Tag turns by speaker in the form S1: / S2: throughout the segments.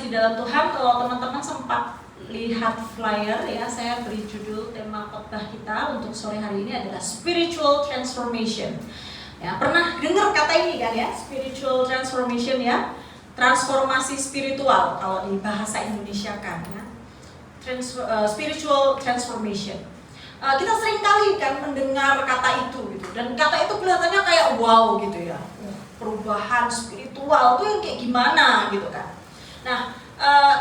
S1: kasih di dalam Tuhan, kalau teman-teman sempat lihat flyer ya, saya beri judul tema khotbah kita untuk sore hari ini adalah Spiritual Transformation. Ya, pernah dengar kata ini kan ya, Spiritual Transformation ya, transformasi spiritual kalau di bahasa Indonesia kan ya, Spiritual Transformation. Kita sering kali kan mendengar kata itu gitu, dan kata itu kelihatannya kayak wow gitu ya, perubahan spiritual tuh yang kayak gimana gitu kan. Nah,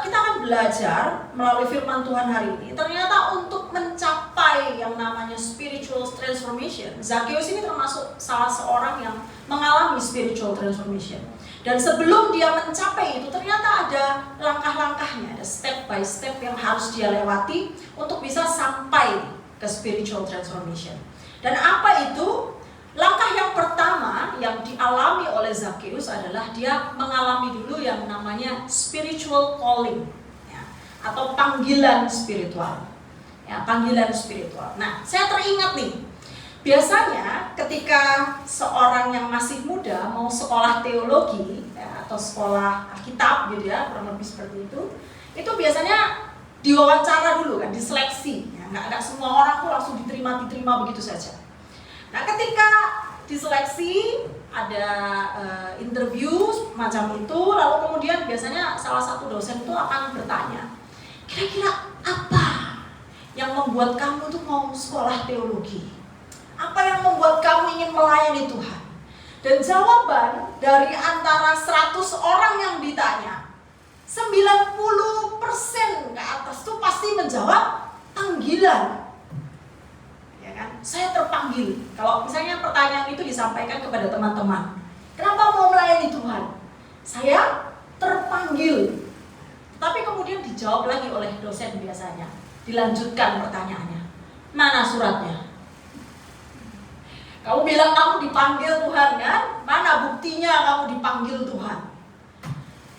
S1: kita akan belajar melalui firman Tuhan hari ini. Ternyata untuk mencapai yang namanya spiritual transformation, Zakheus ini termasuk salah seorang yang mengalami spiritual transformation. Dan sebelum dia mencapai itu, ternyata ada langkah-langkahnya, ada step by step yang harus dia lewati untuk bisa sampai ke spiritual transformation. Dan apa itu? Langkah yang pertama yang dialami oleh Zakheus adalah dia mengalami dulu yang namanya spiritual calling ya, atau panggilan spiritual ya, panggilan spiritual. Nah, saya teringat nih, biasanya ketika seorang yang masih muda mau sekolah teologi ya, atau sekolah Alkitab gitu ya, kurang lebih seperti itu biasanya diwawancara dulu kan, diseleksi ya, nggak semua orang tuh langsung diterima begitu saja. Nah, ketika diseleksi ada interview macam itu, lalu kemudian biasanya salah satu dosen itu akan bertanya, kira-kira apa yang membuat kamu tuh mau sekolah teologi? Apa yang membuat kamu ingin melayani Tuhan? Dan jawaban dari antara 100 orang yang ditanya, 90% ke atas tuh pasti menjawab panggilan. Saya terpanggil. Kalau misalnya pertanyaan itu disampaikan kepada teman-teman, kenapa mau melayani Tuhan? Saya terpanggil. Tapi kemudian dijawab lagi oleh dosen biasanya. Dilanjutkan pertanyaannya, mana suratnya? Kamu bilang kamu dipanggil Tuhan kan? Mana buktinya kamu dipanggil Tuhan?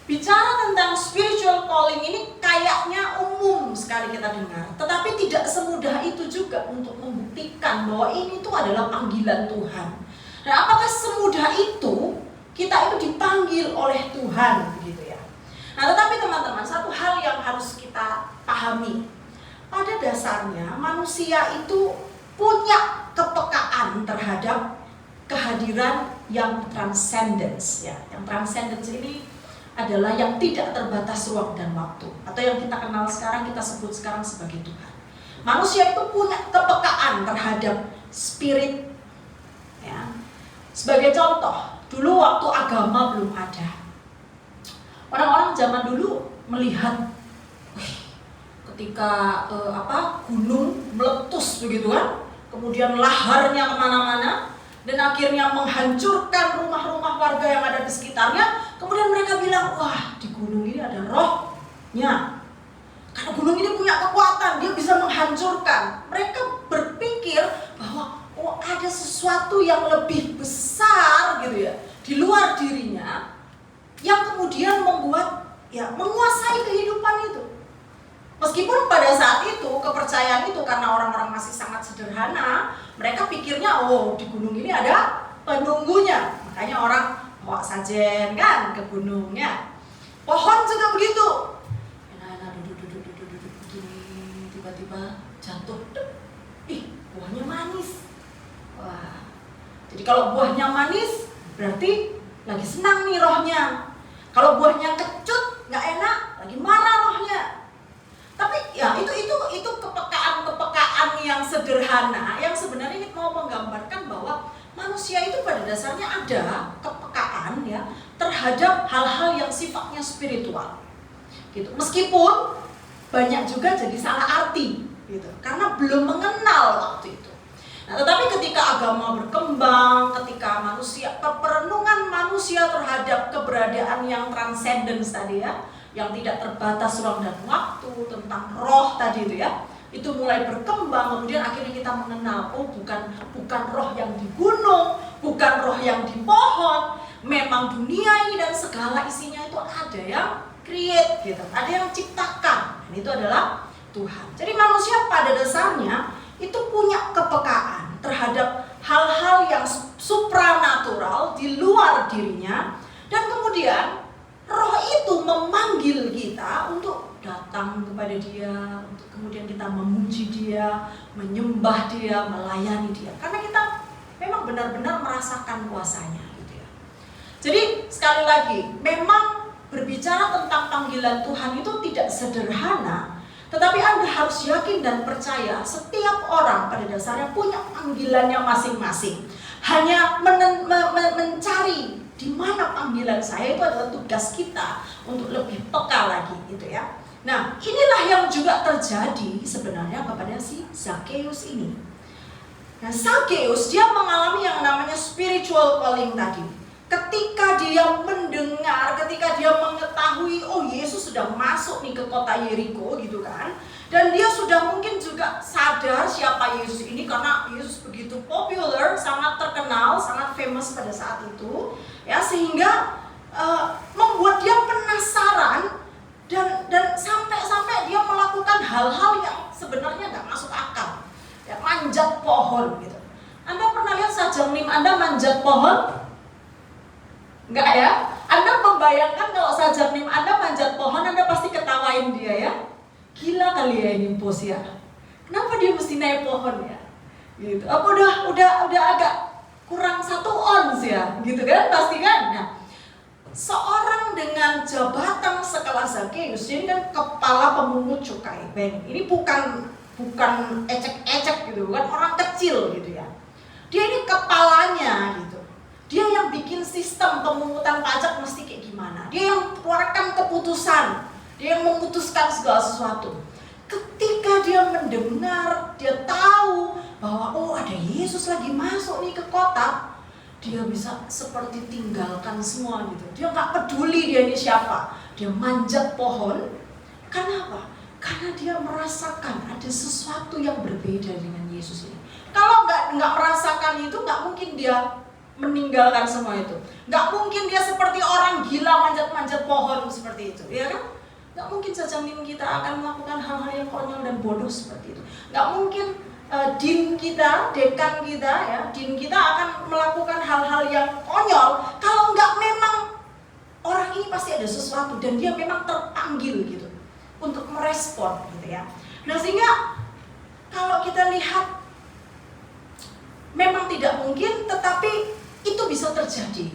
S1: Bicara tentang spiritual calling ini kayaknya umum sekali kita dengar, tetapi tidak semudah itu juga untuk membuktikan bahwa ini tuh adalah panggilan Tuhan. Dan apakah semudah itu kita itu dipanggil oleh Tuhan begitu ya? Nah, tetapi teman-teman, satu hal yang harus kita pahami, pada dasarnya manusia itu punya kepekaan terhadap kehadiran yang transcendence ya. Yang transcendence ini adalah yang tidak terbatas ruang dan waktu, atau yang kita kenal sekarang, kita sebut sekarang sebagai Tuhan. Manusia itu punya kepekaan terhadap spirit ya. Sebagai contoh, dulu waktu agama belum ada, orang-orang zaman dulu melihat ketika gunung meletus begitu kan, kemudian laharnya kemana-mana, dan akhirnya menghancurkan rumah-rumah warga yang ada di sekitarnya. Kemudian mereka bilang, wah, di gunung ini ada rohnya. Karena gunung ini punya kekuatan, dia bisa menghancurkan. Mereka berpikir bahwa ada sesuatu yang lebih besar gitu ya, di luar dirinya, yang kemudian membuat menguasai kehidupan itu. Meskipun pada saat itu kepercayaan itu karena orang-orang masih sangat sederhana, mereka pikirnya di gunung ini ada penunggunya. Makanya orang bawa sajen kan ke gunungnya. Pohon juga begitu. Enak-enak duduk begini, tiba-tiba jatuh. Buahnya manis. Wah. Jadi kalau buahnya manis, berarti lagi senang nih rohnya. Kalau buahnya kecut, nggak enak, lagi marah rohnya. Tapi ya itu kepekaan yang sederhana yang sebenarnya ini mau menggambarkan bahwa manusia itu pada dasarnya ada kepekaan ya terhadap hal-hal yang sifatnya spiritual. Gitu. Meskipun banyak juga jadi salah arti gitu. Karena belum mengenal waktu itu. Nah, tetapi ketika agama berkembang, ketika perenungan manusia terhadap keberadaan yang transcendence tadi ya, yang tidak terbatas ruang dan waktu, tentang roh tadi itu ya, itu mulai berkembang. Kemudian akhirnya kita mengenal, bukan roh yang di gunung, bukan roh yang di pohon, memang dunia ini dan segala isinya itu ada yang create gitu, ada yang ciptakan, dan itu adalah Tuhan. Jadi manusia pada dasarnya itu punya kepekaan terhadap hal-hal yang supranatural di luar dirinya, dan kemudian roh itu memanggil kita datang kepada Dia, untuk kemudian kita memuji Dia, menyembah Dia, melayani Dia. Karena kita memang benar-benar merasakan kuasanya gitu ya. Jadi sekali lagi, memang berbicara tentang panggilan Tuhan itu tidak sederhana, tetapi Anda harus yakin dan percaya setiap orang pada dasarnya punya panggilannya masing-masing. Hanya mencari di mana panggilan saya itu adalah tugas kita untuk lebih peka lagi gitu ya. Nah, inilah yang juga terjadi sebenarnya kepada si Zakheus ini. Nah, Zakheus dia mengalami yang namanya spiritual calling tadi. Ketika dia mendengar, ketika dia mengetahui, oh Yesus sudah masuk nih ke kota Yeriko gitu kan. Dan dia sudah mungkin juga sadar siapa Yesus ini karena Yesus begitu populer, sangat terkenal, sangat famous pada saat itu. Ya, sehingga membuat dia penasaran dan sampai dia melakukan hal-hal yang sebenarnya nggak masuk akal. Ya, manjat pohon gitu. Anda pernah lihat sajam-nim Anda manjat pohon? Enggak ya? Anda membayangkan kalau sajam-nim Anda manjat pohon, Anda pasti ketawain dia ya. Gila kali ya ini bos ya. Kenapa dia mesti naik pohon ya? Gitu. Apa udah agak kurang 1 ons ya, gitu kan? Pasti kan? Nah, seorang dengan jabatan sekelas Zakheus, ini kan kepala pemungut cukai. Ini bukan ecek-ecek gitu, bukan orang kecil gitu ya. Dia ini kepalanya gitu. Dia yang bikin sistem pemungutan pajak mesti kayak gimana. Dia yang keluarkan keputusan. Dia yang memutuskan segala sesuatu. Ketika dia mendengar, dia tahu bahwa oh ada Yesus lagi masuk nih ke kota, dia bisa seperti tinggalkan semua gitu. Dia nggak peduli dia ini siapa. Dia manjat pohon. Kenapa? Karena dia merasakan ada sesuatu yang berbeda dengan Yesus ini. Kalau nggak merasakan itu, nggak mungkin dia meninggalkan semua itu. Nggak mungkin dia seperti orang gila manjat-manjat pohon seperti itu, ya kan? Nggak mungkin sajam-nim kita akan melakukan hal-hal yang konyol dan bodoh seperti itu. Nggak mungkin dekan kita akan melakukan hal-hal yang konyol kalau nggak memang orang ini pasti ada sesuatu dan dia memang terpanggil gitu untuk merespon gitu ya. Nah, sehingga kalau kita lihat memang tidak mungkin, tetapi itu bisa terjadi.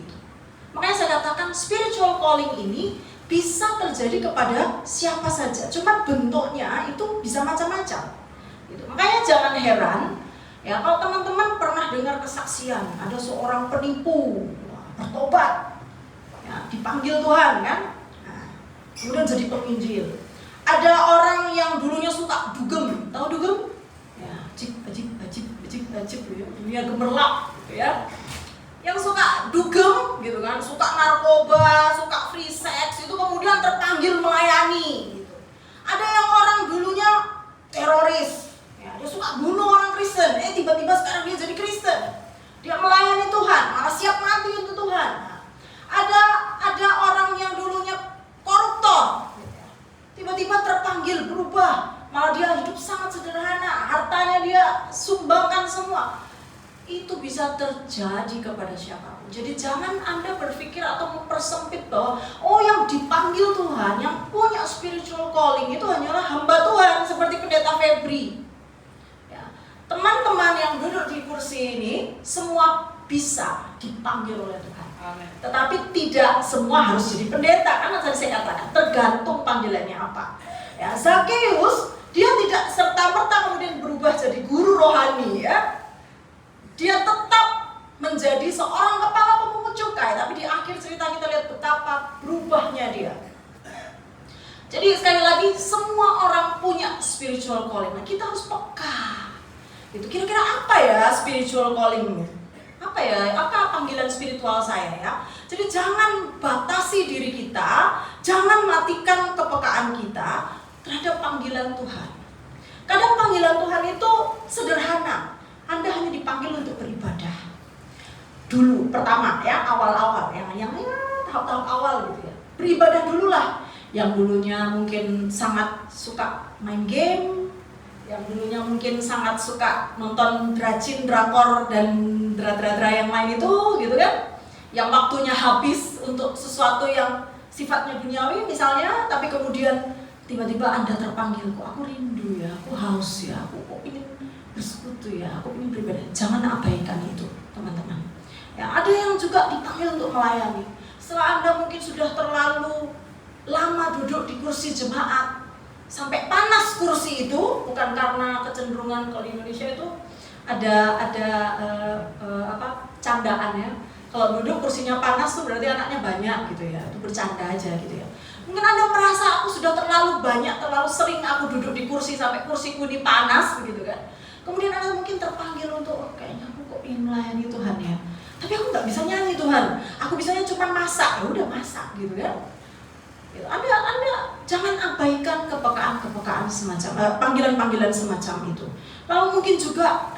S1: Makanya saya katakan spiritual calling ini bisa terjadi kepada siapa saja. Cuma bentuknya itu bisa macam-macam. Gitu. Makanya jangan heran ya kalau teman-teman pernah dengar kesaksian ada seorang penipu bertobat, ya, dipanggil Tuhan kan, nah, kemudian jadi penginjil. Ada orang yang dulunya suka dugem, tahu dugem? Ya, ajib, ya, dunia gemerlap, gitu ya. Yang suka dugem gitu kan, suka narkoba, suka free sex, itu kemudian terpanggil melayani gitu. Ada yang orang dulunya teroris, ya, dia suka bunuh orang Kristen, tiba-tiba sekarang dia jadi Kristen. Dia melayani Tuhan, malah siap mati untuk Tuhan. Nah, ada orang yang dulunya koruptor, tiba-tiba terpanggil berubah, malah dia hidup sangat sederhana, hartanya dia sumbangkan semua. Itu bisa terjadi kepada siapapun. Jadi jangan Anda berpikir atau mempersempit bahwa oh yang dipanggil Tuhan, yang punya spiritual calling itu hanyalah hamba Tuhan seperti Pendeta Febri. Ya. Teman-teman yang duduk di kursi ini semua bisa dipanggil oleh Tuhan. Amen. Tetapi tidak semua harus jadi pendeta, karena tadi saya katakan tergantung panggilannya apa. Ya, Zakheus dia tidak serta-merta kemudian berubah jadi guru rohani ya. Dia tetap menjadi seorang kepala pemungut cukai, tapi di akhir cerita kita lihat betapa berubahnya dia. Jadi sekali lagi semua orang punya spiritual calling. Nah, kita harus peka. Itu kira-kira apa ya spiritual calling? Apa ya? Apa panggilan spiritual saya ya? Jadi jangan batasi diri kita, jangan matikan kepekaan kita terhadap panggilan Tuhan. Kadang panggilan Tuhan itu sederhana. Anda hanya dipanggil untuk beribadah dulu, pertama ya, awal-awal yang tahap-tahap awal gitu ya. Beribadah dululah. Yang dulunya mungkin sangat suka main game, yang dulunya mungkin sangat suka nonton drakor dan dra yang lain itu gitu kan. Yang waktunya habis untuk sesuatu yang sifatnya duniawi misalnya, tapi kemudian tiba-tiba Anda terpanggil, kok aku rindu ya, aku haus ya, aku kok ingin bersekutu ya, aku ingin beribadah. Jangan abaikan itu, teman-teman. Ya, ada yang juga dipanggil untuk melayani. Setelah Anda mungkin sudah terlalu lama duduk di kursi jemaat, sampai panas kursi itu, bukan karena kecenderungan kalau di Indonesia itu ada candaan ya. Kalau duduk kursinya panas tuh berarti anaknya banyak gitu ya, itu bercanda aja gitu ya. Mungkin Anda merasa aku sudah terlalu banyak, terlalu sering aku duduk di kursi sampai kursiku ini panas begitu kan. Kemudian Anda mungkin terpanggil untuk, kayaknya aku kok ingin melayani Tuhan ya, tapi aku nggak bisa nyanyi Tuhan, aku bisanya cuma masak, ya udah masak gitu kan. Anda jangan abaikan kepekaan semacam panggilan-panggilan semacam itu. Lalu mungkin juga,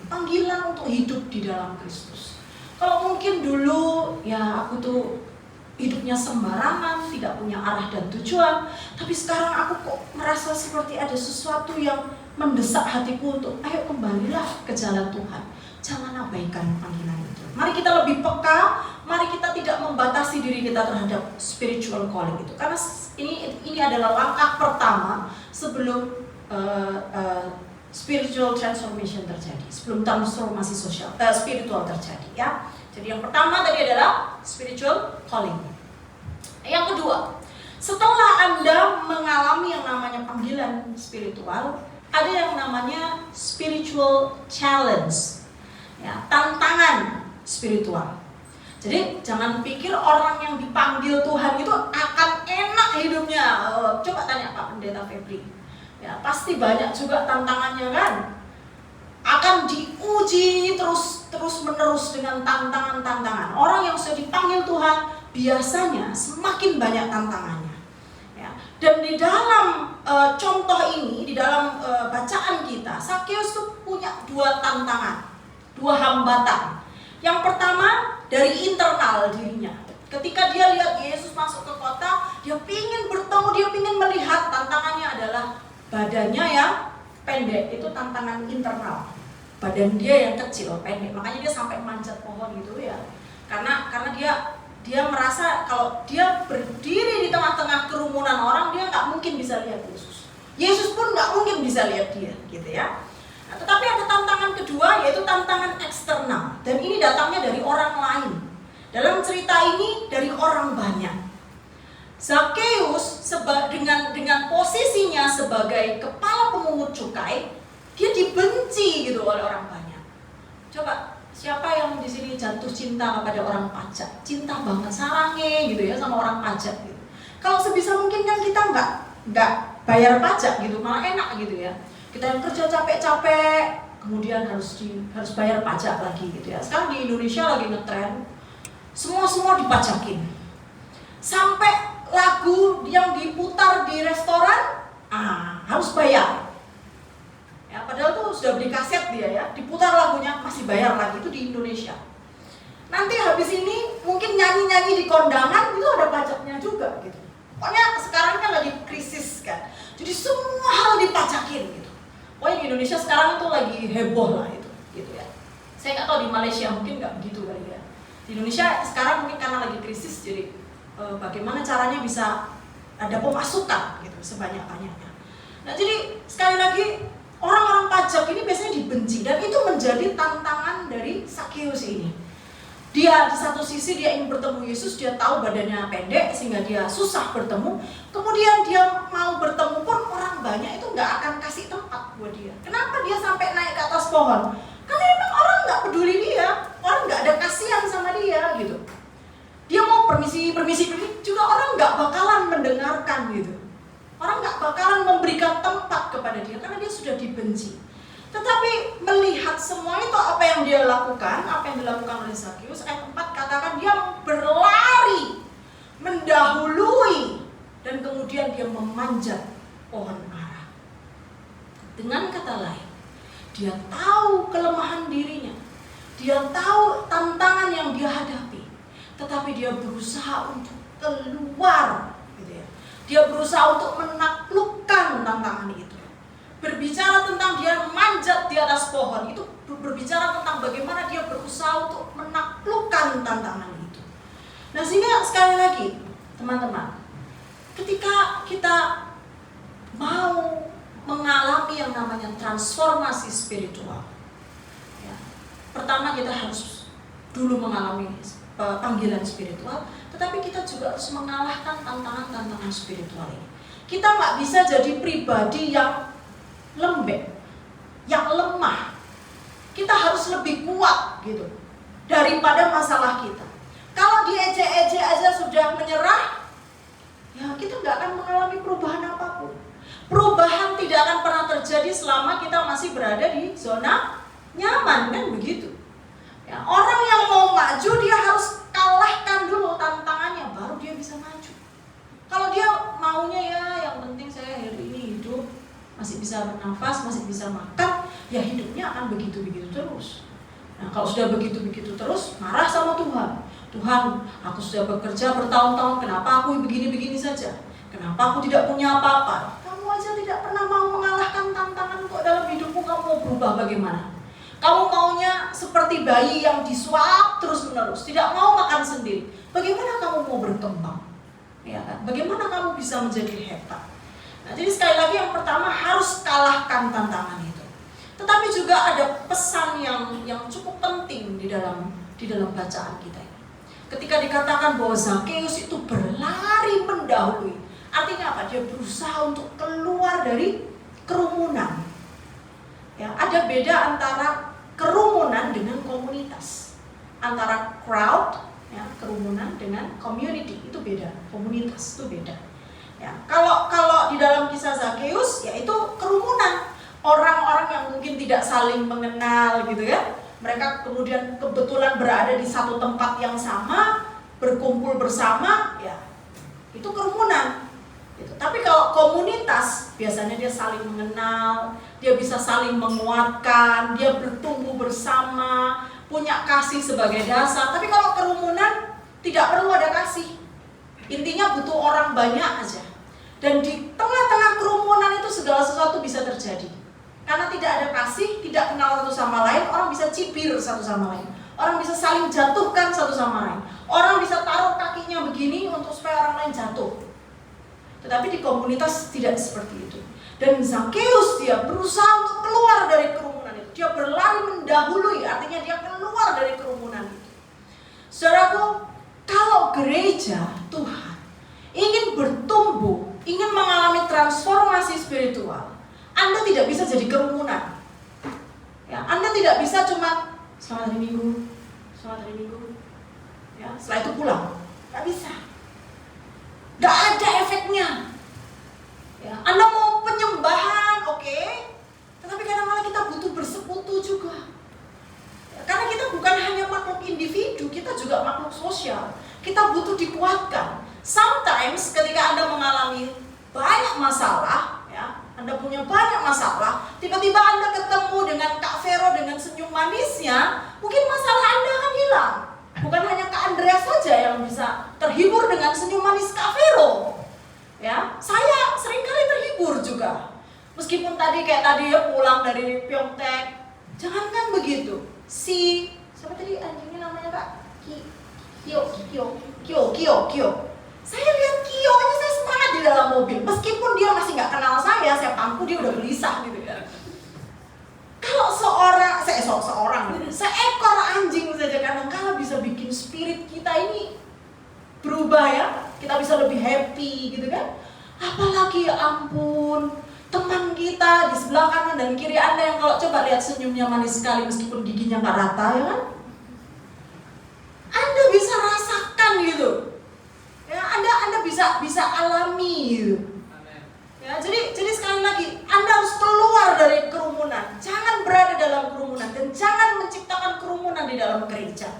S1: panggilan untuk hidup di dalam Kristus. Kalau mungkin dulu ya aku tuh hidupnya sembarangan, tidak punya arah dan tujuan, tapi sekarang aku kok merasa seperti ada sesuatu yang mendesak hatiku untuk ayo kembalilah ke jalan Tuhan. Jangan abaikan panggilan itu. Mari kita lebih peka, mari kita tidak membatasi diri kita terhadap spiritual calling itu. Karena ini adalah langkah pertama sebelum spiritual transformation terjadi, sebelum transformasi spiritual terjadi ya. Jadi yang pertama tadi adalah spiritual calling. Yang kedua, setelah Anda mengalami yang namanya panggilan spiritual, ada yang namanya spiritual challenge, ya, tantangan spiritual. Jadi jangan pikir orang yang dipanggil Tuhan itu akan enak hidupnya. Coba tanya Pak Pendeta Febri, ya pasti banyak juga tantangannya kan. Akan diuji terus menerus dengan tantangan-tantangan. Orang yang sudah dipanggil Tuhan biasanya semakin banyak tantangannya. Ya. Dan di dalam contoh ini, di dalam bacaan kita, Sakeus itu punya dua tantangan, dua hambatan. Yang pertama dari internal dirinya. Ketika dia lihat Yesus masuk ke kota, dia ingin bertemu, dia ingin melihat. Tantangannya adalah badannya yang pendek, itu tantangan internal. Badan dia yang kecil, pendek, makanya dia sampai manjat pohon gitu ya. Karena dia merasa kalau dia berdiri di tengah-tengah kerumunan orang, dia nggak mungkin bisa lihat Yesus. Yesus pun nggak mungkin bisa lihat dia, gitu ya. Nah, tetapi ada tantangan kedua, yaitu tantangan eksternal, dan ini datangnya dari orang lain. Dalam cerita ini dari orang banyak. Sakeus dengan posisinya sebagai kepala pemungut cukai, dia dibenci gitu oleh orang banyak. Coba siapa yang di sini jatuh cinta kepada orang pajak? Cinta banget sarange gitu ya sama orang pajak gitu. Kalau sebisa mungkin kan kita nggak bayar pajak gitu, malah enak gitu ya. Kita yang kerja capek-capek, kemudian harus bayar pajak lagi gitu ya. Sekarang di Indonesia lagi ngetren, semua dipajakin. Sampai lagu yang diputar di restoran, harus bayar. Ya, padahal tuh sudah beli kaset dia ya, diputar lagunya masih bayar lagi, itu di Indonesia. Nanti habis ini mungkin nyanyi-nyanyi di kondangan itu ada pajaknya juga gitu. Pokoknya sekarang kan lagi krisis kan, jadi semua hal dipajakin gitu. Pokoknya di Indonesia sekarang itu lagi heboh lah itu, gitu ya. Saya nggak tahu di Malaysia mungkin nggak begitu kali ya. Di Indonesia sekarang mungkin karena lagi krisis, jadi bagaimana caranya bisa ada pemasukan gitu sebanyak-banyaknya. Nah jadi sekali lagi, orang-orang pajak ini biasanya dibenci, dan itu menjadi tantangan dari Sakeus ini. Dia di satu sisi dia ingin bertemu Yesus, dia tahu badannya pendek sehingga dia susah bertemu. Kemudian dia mau bertemu pun orang banyak itu nggak akan kasih tempat buat dia. Kenapa dia sampai naik ke atas pohon? Karena memang orang nggak peduli dia, orang nggak ada kasihan sama dia gitu. Dia mau permisi juga orang nggak bakalan mendengarkan gitu. Orang nggak bakalan memberikan tempat kepada dia karena dia sudah dibenci. Tetapi melihat semua itu, apa yang dia lakukan, apa yang dilakukan oleh Sakeus, ayat 4 katakan dia berlari, mendahului, dan kemudian dia memanjat pohon ara. Dengan kata lain, dia tahu kelemahan dirinya, dia tahu tantangan yang dia hadapi, tetapi dia berusaha untuk keluar. Dia berusaha untuk menaklukkan tantangan itu. Berbicara tentang dia manjat di atas pohon, itu berbicara tentang bagaimana dia berusaha untuk menaklukkan tantangan itu. Nah sehingga sekali lagi teman-teman, ketika kita transformasi spiritual. Ya. Pertama kita harus dulu mengalami panggilan spiritual, tetapi kita juga harus mengalahkan tantangan-tantangan spiritual ini. Kita nggak bisa jadi pribadi yang lembek, yang lemah. Kita harus lebih kuat gitu daripada masalah kita. Kalau diejek-ejek aja sudah menyerah, ya kita nggak akan mengalami perubahan apapun. Perubahan tidak akan pernah terjadi selama kita masih berada di zona nyaman, kan begitu. Ya, orang yang mau maju dia harus kalahkan dulu tantangannya, baru dia bisa maju. Kalau dia maunya ya yang penting saya hari ini hidup, masih bisa bernafas, masih bisa makan, ya hidupnya akan begitu-begitu terus. Nah kalau sudah begitu-begitu terus, marah sama Tuhan. Tuhan, aku sudah bekerja bertahun-tahun, kenapa aku begini-begini saja? Kenapa aku tidak punya apa-apa? Kamu aja tidak pernah mau mengalahkan tantangan kok dalam hidupmu, kamu mau berubah bagaimana? Kamu maunya seperti bayi yang disuap terus-menerus, tidak mau makan sendiri. Bagaimana kamu mau berkembang? Ya kan? Bagaimana kamu bisa menjadi hebat? Nah, jadi sekali lagi yang pertama harus kalahkan tantangan itu. Tetapi juga ada pesan yang cukup penting di dalam bacaan kita ini. Ketika dikatakan bahwa Zakeus itu berlari mendahului, artinya apa? Dia berusaha untuk keluar dari kerumunan. Ya, ada beda antara kerumunan dengan komunitas. Antara crowd, ya, kerumunan dengan community itu beda. Komunitas itu beda. Ya, kalau di dalam kisah Zakeus, ya itu kerumunan orang-orang yang mungkin tidak saling mengenal gitu ya. Mereka kemudian kebetulan berada di satu tempat yang sama, berkumpul bersama, ya itu kerumunan. Gitu. Tapi kalau komunitas, biasanya dia saling mengenal, dia bisa saling menguatkan, dia bertumbuh bersama, punya kasih sebagai dasar. Tapi kalau kerumunan, tidak perlu ada kasih. Intinya butuh orang banyak aja. Dan di tengah-tengah kerumunan itu segala sesuatu bisa terjadi. Karena tidak ada kasih, tidak kenal satu sama lain, orang bisa cibir satu sama lain. Orang bisa saling jatuhkan satu sama lain. Orang bisa taruh kakinya begini untuk supaya orang lain jatuh. Tetapi di komunitas tidak seperti itu. Dan Zakeus dia berusaha untuk keluar dari kerumunan itu. Dia berlari mendahului, artinya dia keluar dari kerumunan itu. Saudaraku, kalau gereja Tuhan ingin bertumbuh, ingin mengalami transformasi spiritual, Anda tidak bisa jadi kerumunan. Ya, Anda tidak bisa cuma selamat hari Minggu, ya, setelah itu pulang. Gak bisa. Gak ada efeknya. Ya, Anda mau penyembahan, oke, tetapi kadang-kadang kita butuh bersekutu juga. Ya, karena kita bukan hanya makhluk individu, kita juga makhluk sosial. Kita butuh dikuatkan. Sometimes ketika Anda mengalami banyak masalah, ya, Anda punya banyak masalah, tiba-tiba Anda ketemu dengan Kak Vero dengan senyum manisnya, mungkin masalah Anda akan hilang. Bukan hanya Kak Andrea saja yang bisa terhibur dengan senyum manis Kak Vero. Ya, saya seringkali terhibur juga. Meskipun tadi ya pulang dari Pyeongtaek, jangankan begitu. Siapa tadi anjingnya namanya Kak? Kyo. Saya lihat Kyo aja saya semangat di dalam mobil. Meskipun dia masih nggak kenal saya pangku dia udah gelisah gitu ya. Kalau seekor anjing saja kadang-kala bisa bikin spirit kita ini berubah ya. Kita bisa lebih happy gitu kan. Apalagi ya ampun, teman kita di sebelah kanan dan kiri Anda yang kalau coba lihat senyumnya manis sekali meskipun giginya nggak rata ya kan. Anda bisa rasakan gitu. Ya, Anda bisa alami gitu. Ya, jadi sekali lagi Anda harus keluar dari kerumunan. Jangan berada dalam kerumunan dan jangan menciptakan kerumunan di dalam gereja.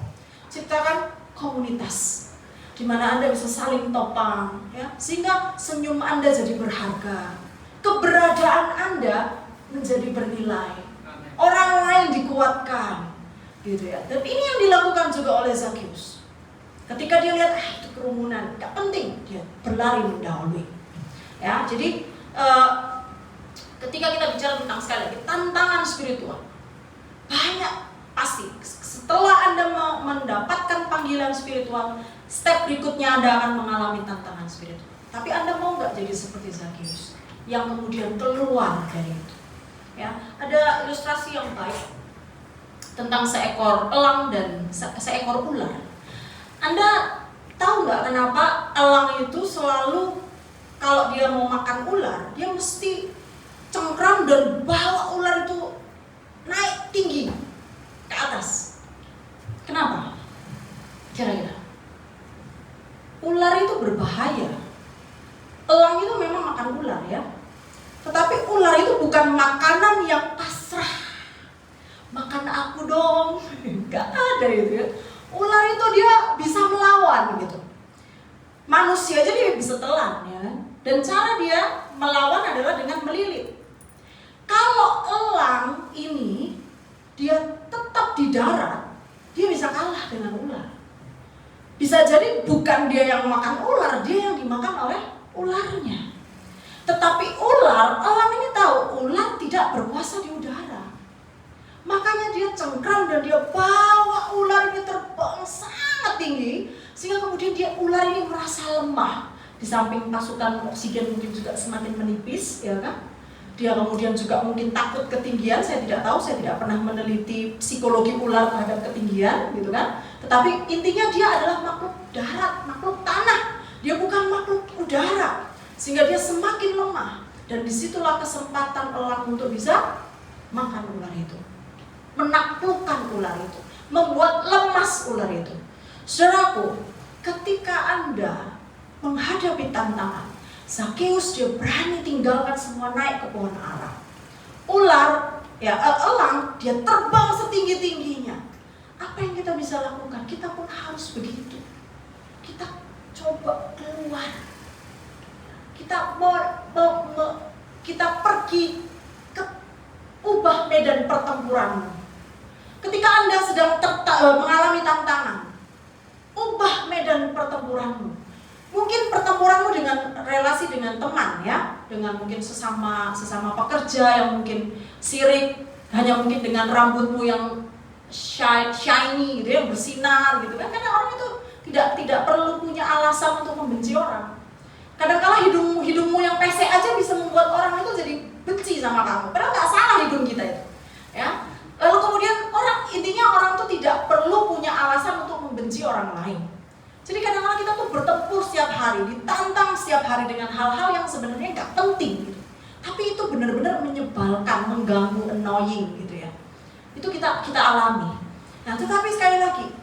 S1: Ciptakan komunitas di mana Anda bisa saling topang, ya, sehingga senyum Anda jadi berharga, keberadaan Anda menjadi bernilai, orang lain dikuatkan, gitu ya. Dan ini yang dilakukan juga oleh Zakeus. Ketika dia lihat itu kerumunan, gak penting, dia berlari mendahului. Ya, jadi ketika kita bicara tentang sekali lagi tantangan spiritual, banyak pasti. Setelah Anda mendapatkan panggilan spiritual, step berikutnya Anda akan mengalami tantangan spiritual. Tapi Anda mau nggak jadi seperti Zakeus yang kemudian keluar dari itu? Ya, ada ilustrasi yang baik tentang seekor elang dan seekor ular. Anda tahu nggak kenapa elang itu selalu kalau dia mau makan ular, dia mesti cengkram dan bawa ular itu naik tinggi ke atas. Kenapa? Kira-kira ular itu berbahaya. Elang itu memang makan ular ya, tetapi ular itu bukan makanan yang pasrah. Makan aku dong, nggak ada itu ya. Ular itu dia bisa melawan gitu. Manusia aja dia bisa telan ya. Dan cara dia melawan adalah dengan melilit. Kalau elang ini dia tetap di darat, dia bisa kalah dengan ular. Bisa jadi bukan dia yang makan ular, dia yang dimakan oleh ularnya. Tetapi elang ini tahu ular tidak berkuasa di udara. Makanya dia cengkram dan dia bawa ular ini terbang sangat tinggi, sehingga kemudian ular ini merasa lemah. Di samping pasukan oksigen mungkin juga semakin menipis, ya kan? Dia kemudian juga mungkin takut ketinggian. Saya tidak tahu, saya tidak pernah meneliti psikologi ular terhadap ketinggian, gitu kan? Tetapi intinya dia adalah makhluk darat, makhluk tanah. Dia bukan makhluk udara, sehingga dia semakin lemah. Dan disitulah kesempatan elang untuk bisa makan ular itu, menaklukkan ular itu, membuat lemas ular itu. Saudaraku, ketika Anda menghadapi tantangan, Zakeus dia berani tinggalkan semua naik ke pohon ara. Ular, elang dia terbang setinggi-tingginya. Apa yang kita bisa lakukan? Kita pun harus begitu. Kita coba keluar. Kita pergi ke ubah medan pertempuranmu. Ketika Anda sedang mengalami tantangan, ubah medan pertempuranmu. Mungkin pertempuranmu dengan relasi dengan teman ya, dengan mungkin sesama pekerja yang mungkin sirik, hanya mungkin dengan rambutmu yang shiny gitu ya, bersinar gitu kan. Karena orang itu tidak perlu punya alasan untuk membenci orang. Kadang-kala hidungmu yang pesek aja bisa membuat orang itu jadi benci sama kamu. Padahal nggak salah hidung kita itu, ya. Lalu kemudian intinya orang tuh tidak perlu punya alasan untuk membenci orang lain. Jadi kadang-kadang kita tuh bertempur setiap hari, ditantang setiap hari dengan hal-hal yang sebenarnya nggak penting gitu. Tapi itu benar-benar menyebalkan, mengganggu, annoying gitu ya. Itu kita alami. Nah, tetapi sekali lagi,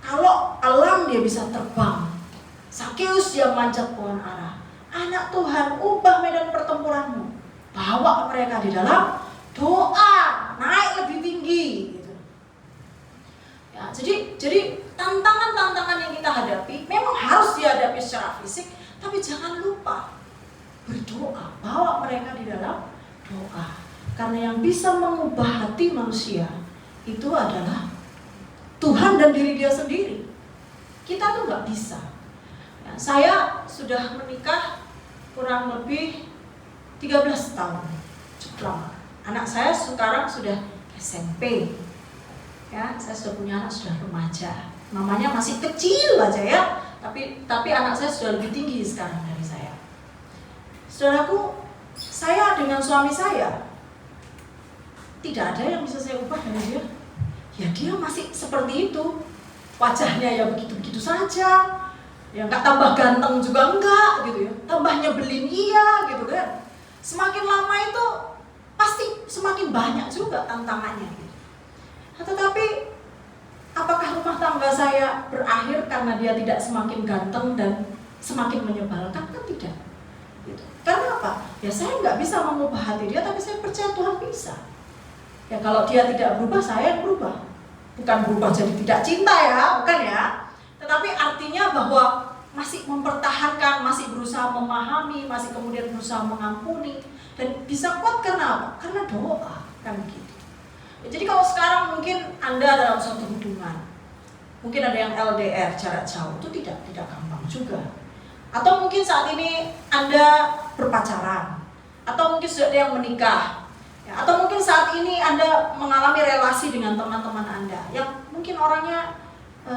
S1: kalau elang dia bisa terbang, Zakeus dia manjat pohon ara. Anak Tuhan, ubah medan pertempuranmu. Bawa mereka di dalam doa, naik lebih tinggi gitu. Ya, jadi tantangan-tantangan yang kita hadapi memang harus dihadapi secara fisik, tapi jangan lupa berdoa, bawa mereka di dalam doa. Karena yang bisa mengubah hati manusia itu adalah Tuhan dan diri dia sendiri. Kita tuh nggak bisa. Ya, saya sudah menikah kurang lebih 13 tahun, cukup lama. Anak saya sekarang sudah SMP. Ya, saya sudah punya anak, sudah remaja. Namanya masih kecil aja ya, tapi anak saya sudah lebih tinggi sekarang dari saya. Saudaraku, saya dengan suami saya tidak ada yang bisa saya ubah dari dia. Ya dia masih seperti itu, wajahnya ya begitu-begitu saja, ya nggak tambah ganteng juga enggak gitu ya, tambah nyebelin iya gitu kan. Semakin lama itu pasti semakin banyak juga tantangannya gitu. Nah, tetapi apakah rumah tangga saya berakhir karena dia tidak semakin ganteng dan semakin menyebalkan? Kan tidak gitu. Karena apa? Ya saya nggak bisa mengubah hati dia, tapi saya percaya Tuhan bisa. Ya kalau dia tidak berubah, saya yang berubah. Bukan berubah jadi tidak cinta ya, bukan ya. Tetapi artinya bahwa masih mempertahankan, masih berusaha memahami, masih kemudian berusaha mengampuni. Dan bisa kuat karena apa? Karena doa, kan gitu. Ya, jadi kalau sekarang mungkin Anda dalam suatu hubungan, mungkin ada yang LDR, jarak jauh, itu tidak gampang juga. Atau mungkin saat ini Anda berpacaran, atau mungkin sudah ada yang menikah, ya, atau mungkin saat ini Anda mengalami relasi dengan teman-teman Anda yang mungkin orangnya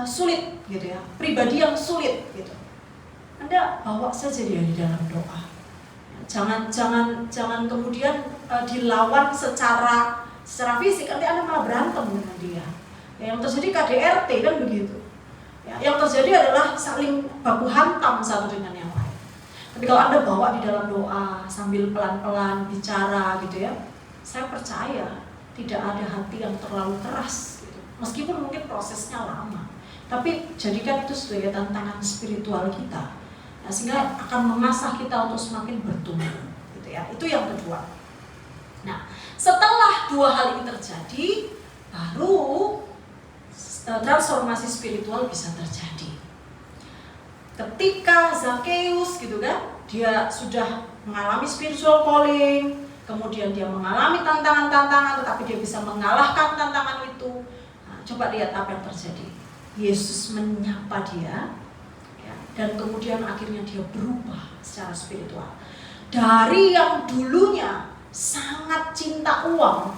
S1: sulit gitu ya, pribadi yang sulit gitu. Anda bawa saja dia di dalam doa. Jangan kemudian dilawan secara fisik, nanti Anda malah berantem dengan dia. Ya, yang terjadi KDRT kan begitu. Ya, yang terjadi adalah saling baku hantam satu dengan yang lain. Tapi kalau Anda bawa di dalam doa sambil pelan-pelan bicara gitu ya, saya percaya tidak ada hati yang terlalu keras gitu. Meskipun mungkin prosesnya lama, tapi jadikan itu sebagai tantangan spiritual kita. Nah, sehingga akan mengasah kita untuk semakin bertumbuh gitu ya. Itu yang kedua. Nah, setelah dua hal ini terjadi, baru transformasi spiritual bisa terjadi. Ketika Zakheus gitu kan, dia sudah mengalami spiritual calling, kemudian dia mengalami tantangan-tantangan, tetapi dia bisa mengalahkan tantangan itu. Nah, coba lihat apa yang terjadi. Yesus menyapa dia, ya, dan kemudian akhirnya dia berubah secara spiritual. Dari yang dulunya sangat cinta uang,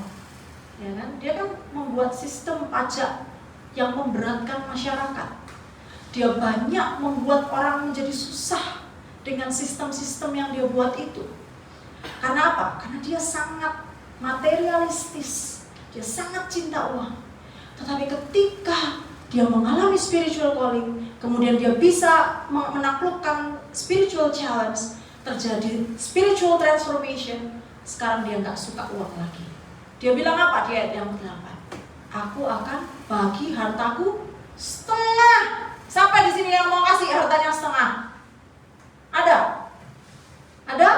S1: ya kan, dia kan membuat sistem pajak yang memberatkan masyarakat. Dia banyak membuat orang menjadi susah dengan sistem-sistem yang dia buat itu. Karena apa? Karena dia sangat materialistis, dia sangat cinta uang. Tetapi ketika dia mengalami spiritual calling, kemudian dia bisa menaklukkan spiritual challenge, terjadi spiritual transformation, sekarang dia nggak suka uang lagi. Dia bilang apa di ayat yang ke-8? Aku akan bagi hartaku setengah. Siapa di sini yang mau kasih hartanya setengah? Ada? Ada?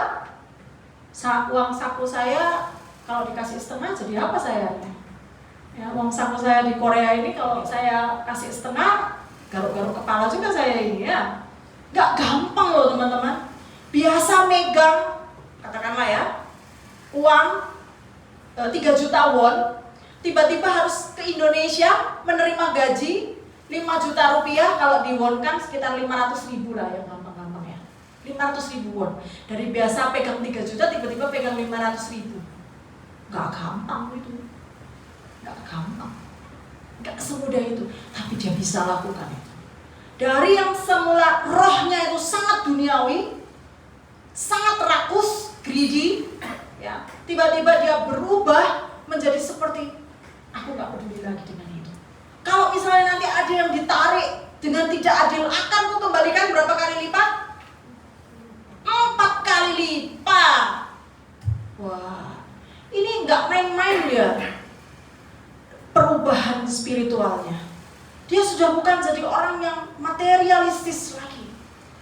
S1: Uang saku saya kalau dikasih setengah jadi apa saya? Ya, uang saku saya di Korea ini kalau saya kasih setengah, garuk-garuk kepala juga saya ini ya. Nggak gampang loh teman-teman. Biasa megang, katakanlah ya, uang 3 juta won, tiba-tiba harus ke Indonesia menerima gaji 5 juta rupiah, kalau diwonkan sekitar 500.000 lah ya, gampang-gampang ya. 500.000 won. Dari biasa pegang 3 juta, tiba-tiba pegang 500.000. Gak gampang itu. Gak gampang. Gak semudah itu. Tapi dia bisa lakukan itu. Dari yang semula rohnya itu sangat duniawi, sangat rakus, greedy, ya, tiba-tiba dia berubah menjadi seperti, aku gak peduli lagi dengan itu. Kalau misalnya nanti ada yang ditarik dengan tidak adil, akan kukembalikan berapa kali lipat? 4 kali lipat. Wah, ini gak main-main ya perubahan spiritualnya. Dia sudah bukan jadi orang yang materialistis lagi.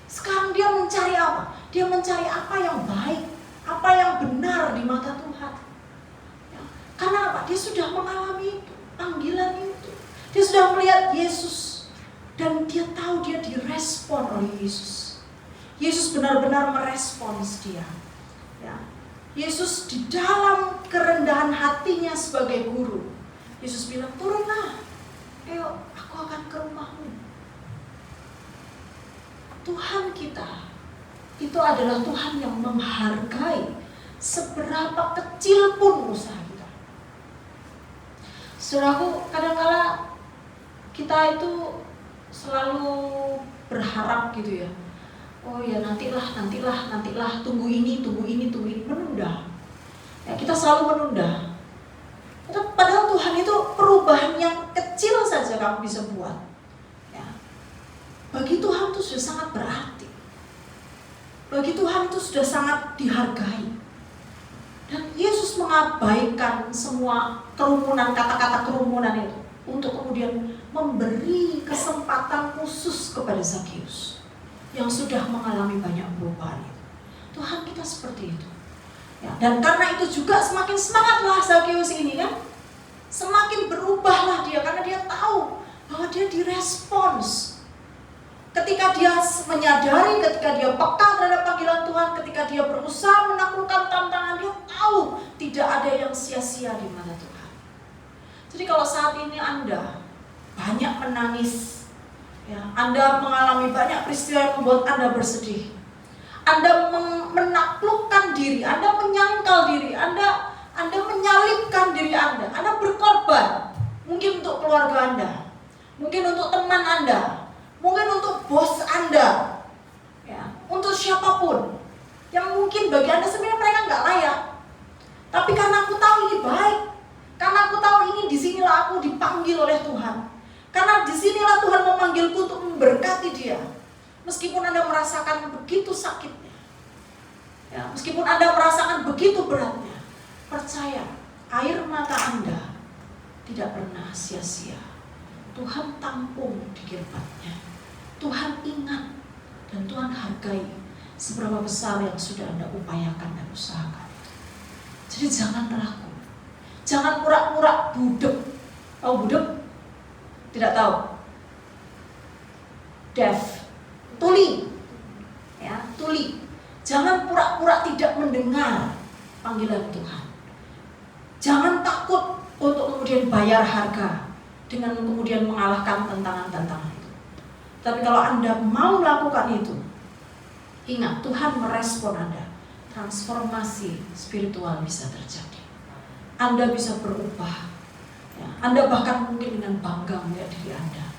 S1: Sekarang dia mencari apa? Dia mencari apa yang baik, apa yang benar di mata Tuhan. Ya, karena apa? Dia sudah mengalami itu, panggilan itu. Dia sudah melihat Yesus dan dia tahu dia direspon oleh Yesus. Yesus benar-benar merespons dia. Ya. Yesus di dalam kerendahan hatinya sebagai guru, Yesus bilang, turunlah, ayo aku akan ke rumahmu. Tuhan kita itu adalah Tuhan yang menghargai seberapa kecil pun usaha kita. Saudaraku, kadang-kala kita itu selalu berharap gitu ya. Oh ya nantilah, tunggu ini, menunda. Ya, kita selalu menunda. Padahal Tuhan itu perubahan yang kecil saja kamu bisa buat. Ya. Bagi Tuhan itu sudah sangat berarti. Bagi Tuhan itu sudah sangat dihargai. Dan Yesus mengabaikan semua kerumunan, kata-kata kerumunan itu untuk kemudian memberi kesempatan khusus kepada Zakheus yang sudah mengalami banyak perubahan itu. Tuhan kita seperti itu. Ya, dan karena itu juga semakin semangatlah Zakheus ini kan, semakin berubahlah dia karena dia tahu bahwa dia direspons. Ketika dia menyadari, ketika dia peka terhadap panggilan Tuhan, ketika dia berusaha menaklukkan tantangan, dia tahu tidak ada yang sia-sia di mata Tuhan. Jadi kalau saat ini Anda banyak menangis, ya, Anda mengalami banyak peristiwa yang membuat Anda bersedih, Anda menaklukkan diri, Anda menyangkal diri, Anda menyalibkan diri Anda berkorban, mungkin untuk keluarga Anda, mungkin untuk teman Anda, mungkin untuk bos Anda, ya, untuk siapapun. yang mungkin bagi Anda sebenarnya mereka nggak layak. Tapi karena aku tahu ini baik, karena aku tahu ini disinilah aku dipanggil oleh Tuhan, karena disinilah Tuhan memanggilku untuk memberkati dia. Meskipun Anda merasakan begitu sakitnya, ya, meskipun Anda merasakan begitu beratnya, percaya, air mata Anda tidak pernah sia-sia. Tuhan tampung di kirbatnya. Tuhan ingat dan Tuhan hargai seberapa besar yang sudah Anda upayakan dan usahakan. Jadi jangan ragu, jangan pura-pura budek. Tahu budek? Tidak tahu. Deaf, tuli, ya, tuli. Jangan pura-pura tidak mendengar panggilan Tuhan. Jangan takut untuk kemudian bayar harga dengan kemudian mengalahkan tantangan-tantangan itu. Tapi kalau Anda mau melakukan itu, ingat Tuhan merespon Anda. Transformasi spiritual bisa terjadi. Anda bisa berubah. Ya, Anda bahkan mungkin dengan bangga melihat diri Anda.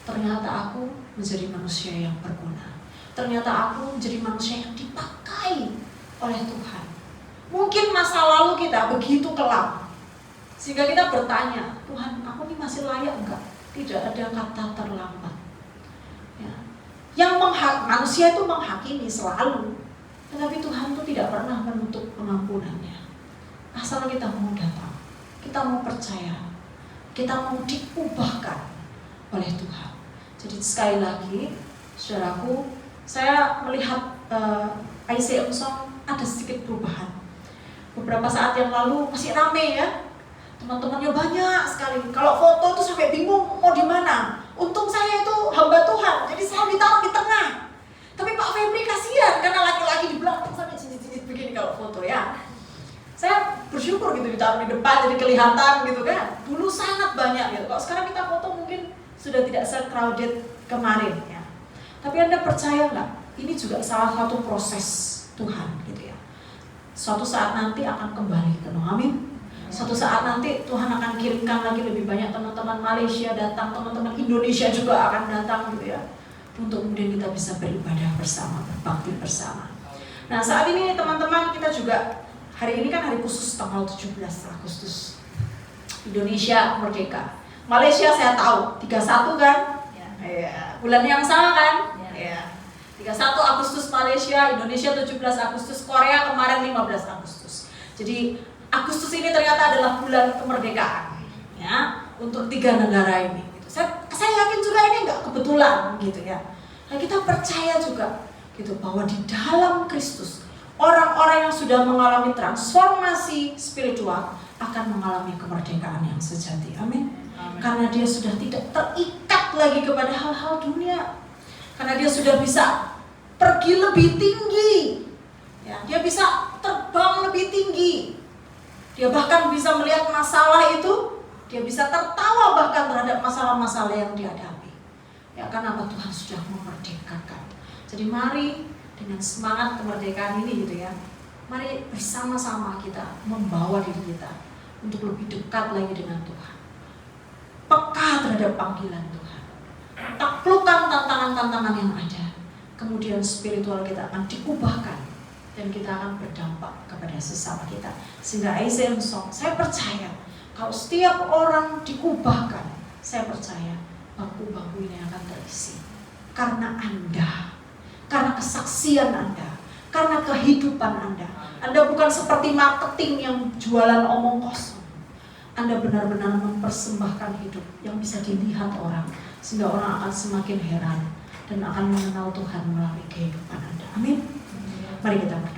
S1: Ternyata aku menjadi manusia yang berguna. Ternyata aku menjadi manusia yang dipakai oleh Tuhan. Mungkin masa lalu kita begitu kelam, sehingga kita bertanya, Tuhan, aku ini masih layak enggak? Tidak ada kata terlambat. Ya. Yang manusia itu menghakimi selalu, tetapi Tuhan itu tidak pernah menutup pengampunannya. Asal kita mau datang, kita mau percaya, kita mau diubahkan oleh Tuhan. Jadi sekali lagi, saudaraku, saya melihat ICM Song ada sedikit perubahan. Beberapa saat yang lalu masih rame ya, teman-temannya banyak sekali. Kalau foto itu sampai bingung mau di mana. Untung saya itu hamba Tuhan, jadi saya ditaruh di tengah. Tapi Pak Febri kasihan karena laki-laki di belakang sampai cincin-cincin begini kalau foto ya. Saya bersyukur gitu ditaruh di depan jadi kelihatan gitu kan. Dulu sangat banyak gitu. Kalau sekarang kita foto mungkin sudah tidak se-crowded kemarin ya. Tapi Anda percaya nggak? Ini juga salah satu proses Tuhan gitu ya. Suatu saat nanti akan kembali ke Nuh, amin. Suatu saat nanti Tuhan akan kirimkan lagi lebih banyak teman-teman Malaysia datang, teman-teman Indonesia juga akan datang gitu ya. Untuk kemudian kita bisa beribadah bersama, berbakti bersama. Nah saat ini teman-teman kita juga, hari ini kan hari khusus tanggal 17 Agustus. Indonesia merdeka. Malaysia saya tahu, 31 kan? Ya. Bulan yang sama kan? Ya. 31 Agustus Malaysia, Indonesia 17 Agustus, Korea kemarin 15 Agustus. Jadi Agustus ini ternyata adalah bulan kemerdekaan ya, untuk 3 negara ini. Saya yakin juga ini nggak kebetulan gitu ya. Nah kita percaya juga gitu bahwa di dalam Kristus orang-orang yang sudah mengalami transformasi spiritual akan mengalami kemerdekaan yang sejati. Amin. Karena dia sudah tidak terikat lagi kepada hal-hal dunia. Karena dia sudah bisa pergi lebih tinggi. Ya, dia bisa terbang lebih tinggi. Dia bahkan bisa melihat masalah itu, dia bisa tertawa bahkan terhadap masalah-masalah yang dihadapi. Ya, karena apa? Tuhan sudah memerdekakan. Jadi mari dengan semangat kemerdekaan ini gitu ya, mari bersama-sama kita membawa diri kita untuk lebih dekat lagi dengan Tuhan. Peka terhadap panggilan Tuhan. Taklukkan tantangan-tantangan yang ada. Kemudian spiritual kita akan diubahkan dan kita akan berdampak kepada sesama kita. Sehingga ICM Song, saya percaya kalau setiap orang diubahkan, saya percaya bangku-bangku ini akan terisi. Karena Anda, karena kesaksian Anda, karena kehidupan Anda. Anda bukan seperti marketing yang jualan omong kosong. Anda benar-benar mempersembahkan hidup yang bisa dilihat orang, sehingga orang akan semakin heran dan akan mengenal Tuhan melalui kehidupan Anda. Amin. Mari kita berdoa.